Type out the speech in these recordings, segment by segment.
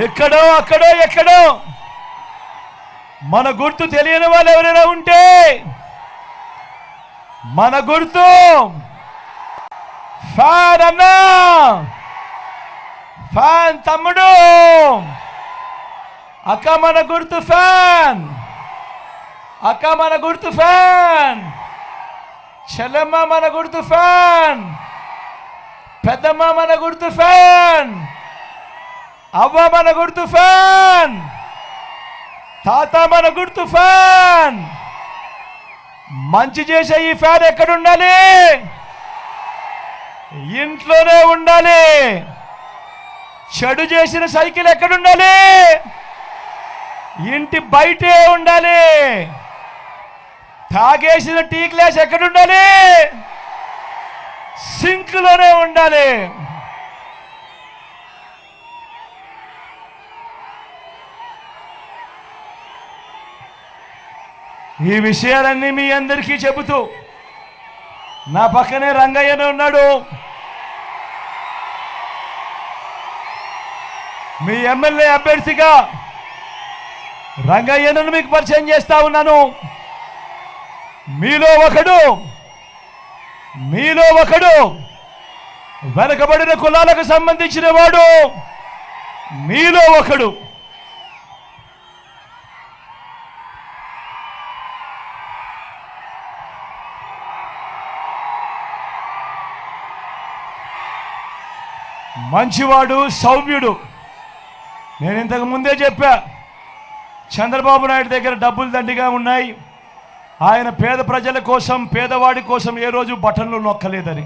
ఎక్కడో అక్కడో ఎక్కడో మన గుర్తు తెలియని వాళ్ళు ఎవరైనా ఉంటే మన గుర్తు ఫ్యాన్ అన్నా, ఫ్యాన్ తమ్ముడు, అక్క మన గుర్తు ఫ్యాన్, అక్క మన గుర్తు ఫ్యాన్, చెల్లెమ్మ మన గుర్తు ఫ్యాన్, పెద్దమ్మ మన గుర్తు ఫ్యాన్, అవ్వ మన గుర్తు ఫ్యాన్, తాత మన గుర్తు ఫ్యాన్. మంచి చేసే ఈ ఫ్యాన్ ఎక్కడుండాలి? ఇంట్లోనే ఉండాలి. చెడు చేసిన సైకిల్ ఎక్కడుండాలి? ఇంటి బయటే ఉండాలి. తాగేసిన టీ గ్లాస్ ఎక్కడుండాలి? సింక్లోనే ఉండాలి. ఈ విషయాలన్నీ మీ అందరికీ చెబుతూ నా పక్కనే రంగయ్యనే ఉన్నాడు. మీ ఎమ్మెల్యే అభ్యర్థిగా రంగయ్యను మీకు పరిచయం చేస్తా ఉన్నాను. మీలో ఒకడు వెనకబడిన కులాలకు సంబంధించిన వాడు. మీలో ఒకడు మంచివాడు, సౌమ్యుడు. నేను ఇంతకు ముందే చెప్పా, చంద్రబాబు నాయుడు దగ్గర డబ్బులు దండిగా ఉన్నాయి. ఆయన పేద ప్రజల కోసం, పేదవాడి కోసం ఏ రోజు బటన్లు నొక్కలేదని.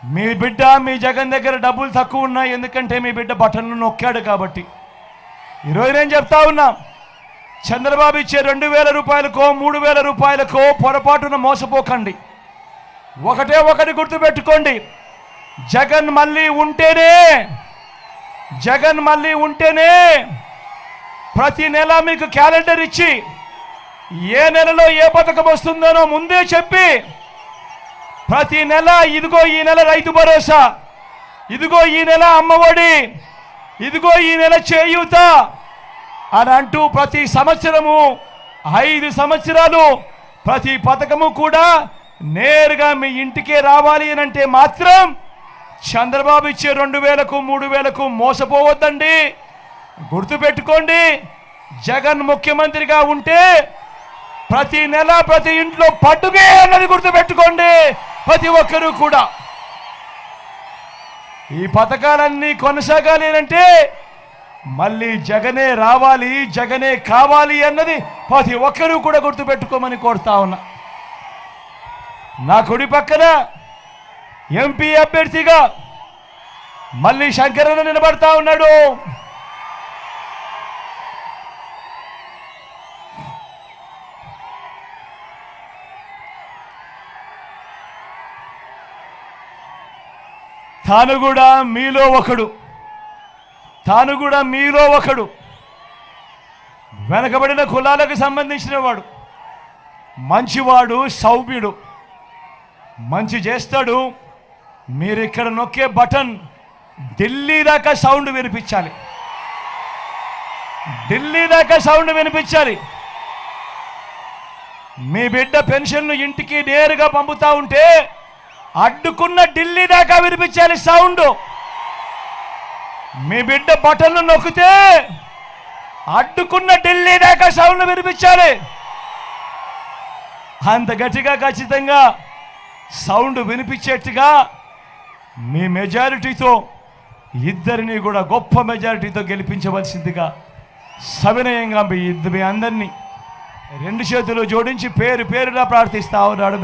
మీ బిడ్డ, మీ జగన్ దగ్గర డబ్బులు తక్కువ ఉన్నాయి, ఎందుకంటే మీ బిడ్డ బటన్లు నొక్కాడు కాబట్టి. ఈరోజు నేను చెప్తా ఉన్నా, చంద్రబాబు ఇచ్చే 2000 రూపాయలకో 3000 రూపాయలకో పొరపాటున మోసపోకండి. ఒకటి గుర్తుపెట్టుకోండి, జగన్ మళ్ళీ ఉంటేనే ప్రతి నెల మీకు క్యాలెండర్ ఇచ్చి ఏ నెలలో ఏ పథకం వస్తుందనో ముందే చెప్పి ప్రతి నెల ఇదిగో ఈ నెల రైతు భరోసా, ఇదిగో ఈ నెల అమ్మఒడి, ఇదిగో ఈ నెల చేయూత అని అంటూ ప్రతి సంవత్సరము 5 సంవత్సరాలు ప్రతి పథకము కూడా నేరుగా మీ ఇంటికే రావాలి అని అంటే మాత్రం చంద్రబాబు ఇచ్చే 2000కు 3000కు మోసపోవద్దండి. గుర్తుపెట్టుకోండి, జగన్ ముఖ్యమంత్రిగా ఉంటే ప్రతి నెల ప్రతి ఇంట్లో పట్టుకే అన్నది గుర్తుపెట్టుకోండి ప్రతి ఒక్కరూ కూడా. ఈ పథకాలన్నీ కొనసాగాలి అంటే మళ్ళీ జగనే రావాలి, జగనే కావాలి అన్నది ప్రతి ఒక్కరూ కూడా గుర్తుపెట్టుకోమని కోరుతా ఉన్నా. నా కుడి పక్కన ఎంపీ అభ్యర్థిగా మళ్ళీ శంకరన్న నిలబడతా ఉన్నాడు. తాను కూడా మీలో ఒకడు వెనకబడిన కులాలకు సంబంధించిన వాడు, మంచివాడు, సౌమ్యుడు, మంచి చేస్తాడు. మీరు ఇక్కడ నొక్కే బటన్ ఢిల్లీ దాకా సౌండ్ వినిపించాలి, ఢిల్లీ దాకా సౌండ్ వినిపించాలి. మీ బిడ్డ పెన్షన్ను ఇంటికి నేరుగా పంపుతా ఉంటే అడ్డుకున్న ఢిల్లీ దాకా వినిపించాలి సౌండ్. మీ బిడ్డ బటన్లు నొక్కితే అడ్డుకున్న ఢిల్లీ దాకా సౌండ్ వినిపించాలి. అంత గట్టిగా ఖచ్చితంగా సౌండ్ వినిపించేట్టుగా మీ మెజారిటీతో ఇద్దరిని కూడా గొప్ప మెజారిటీతో గెలిపించవలసిందిగా సవినయంగా మీ అందరినీ 2 చేతులు జోడించి పేరున ప్రార్థిస్తా ఉన్నాడు.